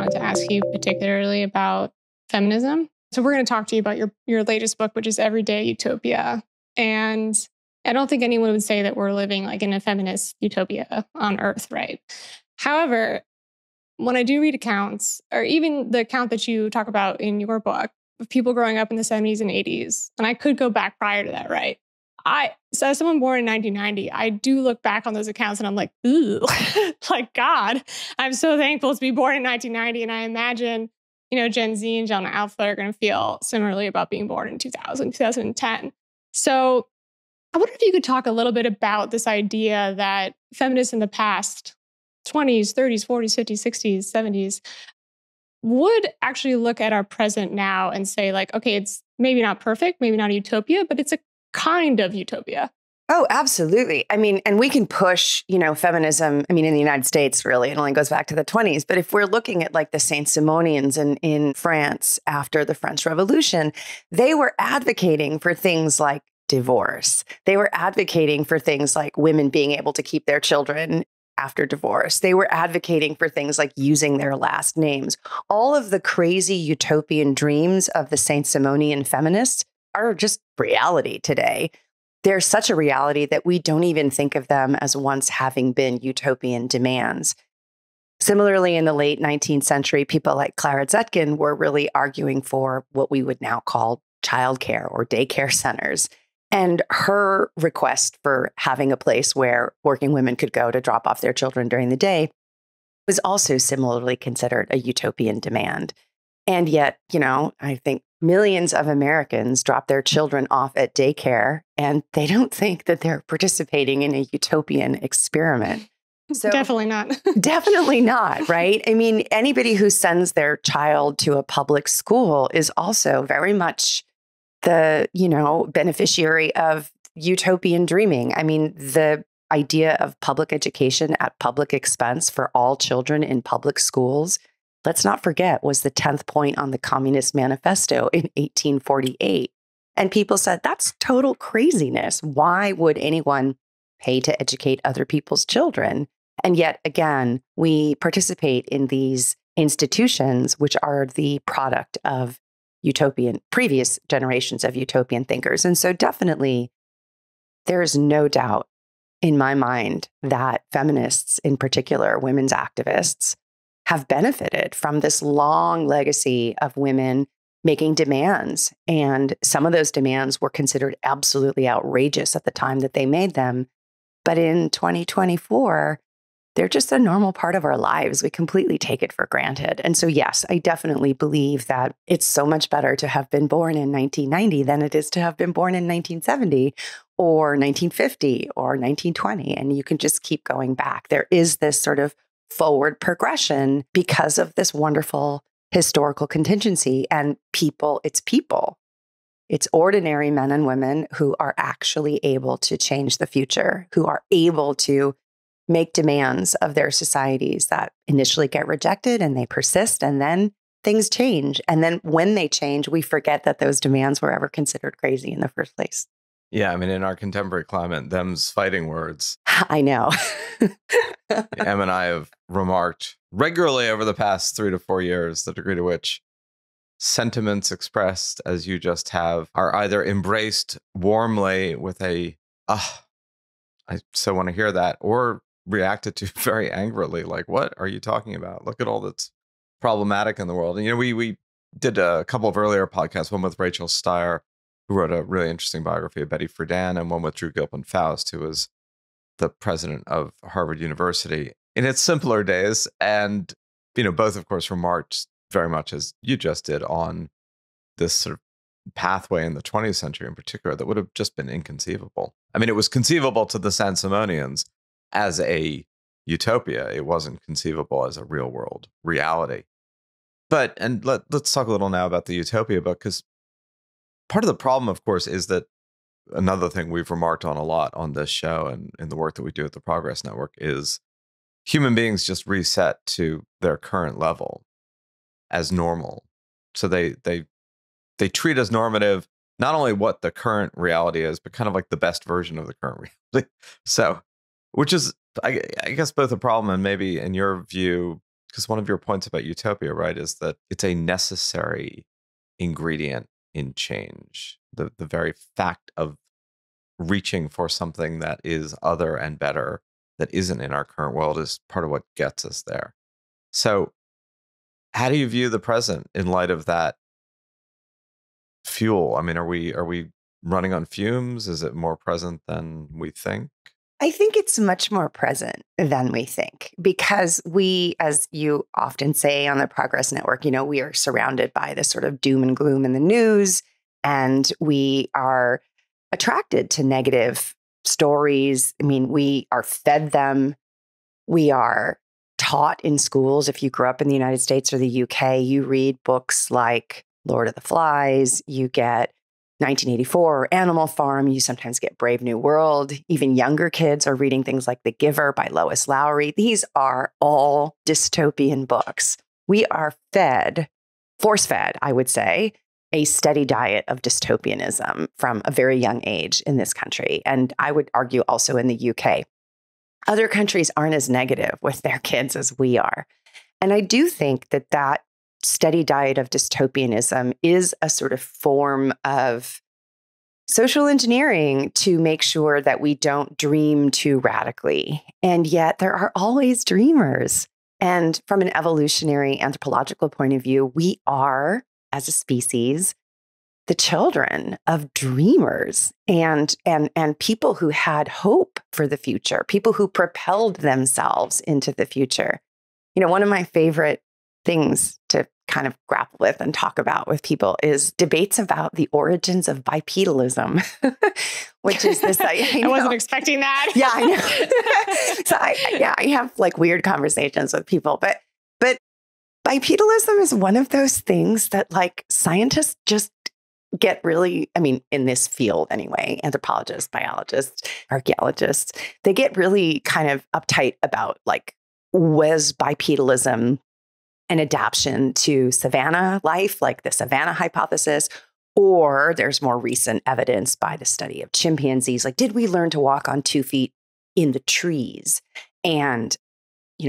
wanted to ask you particularly about feminism. So we're going to talk to you about your latest book, which is Everyday Utopia. And I don't think anyone would say that we're living like in a feminist utopia on Earth, right? However, when I do read accounts, or even the account that you talk about in your book of people growing up in the 70s and 80s, and I could go back prior to that, right? So as someone born in 1990, I do look back on those accounts and I'm like, ooh, like God, I'm so thankful to be born in 1990. And I imagine, Gen Z and Gen Alpha are going to feel similarly about being born in 2000, 2010. So I wonder if you could talk a little bit about this idea that feminists in the past 20s, 30s, 40s, 50s, 60s, 70s would actually look at our present now and say like, okay, it's maybe not perfect, maybe not a utopia, but it's a kind of utopia. Oh, absolutely. I mean, and we can push, feminism. I mean, in the United States, really, it only goes back to the 20s. But if we're looking at like the Saint-Simonians in France after the French Revolution, they were advocating for things like divorce. They were advocating for things like women being able to keep their children after divorce. They were advocating for things like using their last names. All of the crazy utopian dreams of the Saint-Simonian feminists are just reality today. They're such a reality that we don't even think of them as once having been utopian demands. Similarly, in the late 19th century, people like Clara Zetkin were really arguing for what we would now call childcare or daycare centers. And her request for having a place where working women could go to drop off their children during the day was also similarly considered a utopian demand. And yet, I think millions of Americans drop their children off at daycare and they don't think that they're participating in a utopian experiment. So definitely not. Definitely not, right? I mean, anybody who sends their child to a public school is also very much the, beneficiary of utopian dreaming. I mean, the idea of public education at public expense for all children in public schools, let's not forget, was the 10th point on the Communist Manifesto in 1848. And people said, that's total craziness. Why would anyone pay to educate other people's children? And yet, again, we participate in these institutions, which are the product of previous generations of utopian thinkers. And so definitely, there is no doubt in my mind that feminists, in particular, women's activists, have benefited from this long legacy of women making demands. And some of those demands were considered absolutely outrageous at the time that they made them. But in 2024, they're just a normal part of our lives. We completely take it for granted. And so, yes, I definitely believe that it's so much better to have been born in 1990 than it is to have been born in 1970 or 1950 or 1920. And you can just keep going back. There is this sort of forward progression because of this wonderful historical contingency and people. It's ordinary men and women who are actually able to change the future, who are able to make demands of their societies that initially get rejected and they persist, and then things change. And then when they change, we forget that those demands were ever considered crazy in the first place. Yeah, I mean, in our contemporary climate, them's fighting words. I know. Em and I have remarked regularly over the past 3 to 4 years the degree to which sentiments expressed as you just have are either embraced warmly with a, I so want to hear that, or reacted to very angrily, like, what are you talking about? Look at all that's problematic in the world. And, we did a couple of earlier podcasts, one with Rachel Steyer, who wrote a really interesting biography of Betty Friedan, and one with Drew Gilpin-Faust, who was the president of Harvard University in its simpler days. And, both, of course, remarked very much as you just did on this sort of pathway in the 20th century in particular that would have just been inconceivable. I mean, it was conceivable to the Saint-Simonians as a utopia. It wasn't conceivable as a real world reality. But, and let's talk a little now about the Utopia book, because part of the problem, of course, is that another thing we've remarked on a lot on this show and in the work that we do at the Progress Network is human beings just reset to their current level as normal. So they treat as normative not only what the current reality is, but kind of like the best version of the current reality. So, which is, I guess, both a problem and maybe, in your view, Because one of your points about utopia, right, is that it's a necessary ingredient in change. The very fact of reaching for something that is other and better, that isn't in our current world, is part of what gets us there. So how do you view the present in light of that fuel? I mean, are we running on fumes? Is it more present than we think? I think it's much more present than we think because we, as you often say on the Progress Network, we are surrounded by this sort of doom and gloom in the news, and we are attracted to negative stories. I mean, we are fed them. We are taught in schools. If you grew up in the United States or the UK, you read books like Lord of the Flies, you get 1984 or Animal Farm, you sometimes get Brave New World. Even younger kids are reading things like The Giver by Lois Lowry. These are all dystopian books. We are fed, force-fed, I would say, a steady diet of dystopianism from a very young age in this country. And I would argue also in the UK. Other countries aren't as negative with their kids as we are. And I do think that that steady diet of dystopianism is a sort of form of social engineering to make sure that we don't dream too radically. And yet there are always dreamers. And from an evolutionary anthropological point of view, we are, as a species, the children of dreamers and people who had hope for the future, people who propelled themselves into the future. One of my favorite things to kind of grapple with and talk about with people is debates about the origins of bipedalism, which is this. I wasn't expecting that. Yeah, I know. So I have like weird conversations with people, but bipedalism is one of those things that like scientists just get really, I mean, in this field anyway, anthropologists, biologists, archaeologists, they get really kind of uptight about like, was bipedalism an adaptation to savanna life, like the savanna hypothesis, or there's more recent evidence by the study of chimpanzees, like did we learn to walk on 2 feet in the trees? And,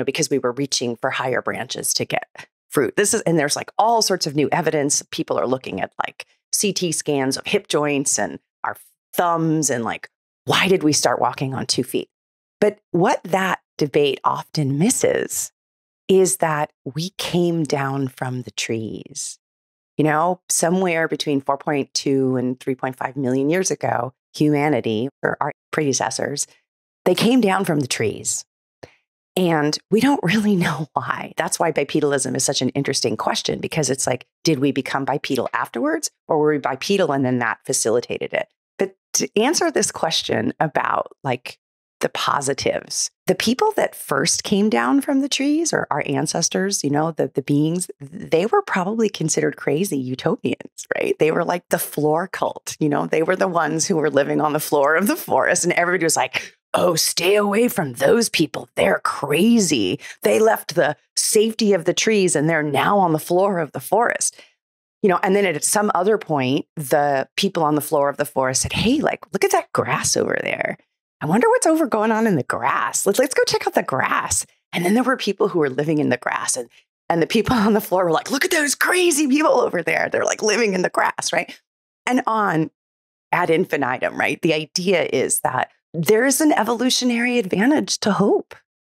because we were reaching for higher branches to get fruit. And there's like all sorts of new evidence. People are looking at like CT scans of hip joints and our thumbs and like, why did we start walking on 2 feet? But what that debate often misses is that we came down from the trees. Somewhere between 4.2 and 3.5 million years ago, humanity, or our predecessors, they came down from the trees. And we don't really know why. That's why bipedalism is such an interesting question, because it's like, did we become bipedal afterwards, or were we bipedal and then that facilitated it? But to answer this question about like the positives, the people that first came down from the trees, or our ancestors, the beings, they were probably considered crazy utopians, right? They were like the floor cult, they were the ones who were living on the floor of the forest, and everybody was like, oh, stay away from those people. They're crazy. They left the safety of the trees and they're now on the floor of the forest. And then at some other point, the people on the floor of the forest said, hey, like, look at that grass over there. I wonder what's going on in the grass. Let's go check out the grass. And then there were people who were living in the grass, and the people on the floor were like, look at those crazy people over there. They're like living in the grass, right? And on ad infinitum, right? The idea is that there is an evolutionary advantage to hope.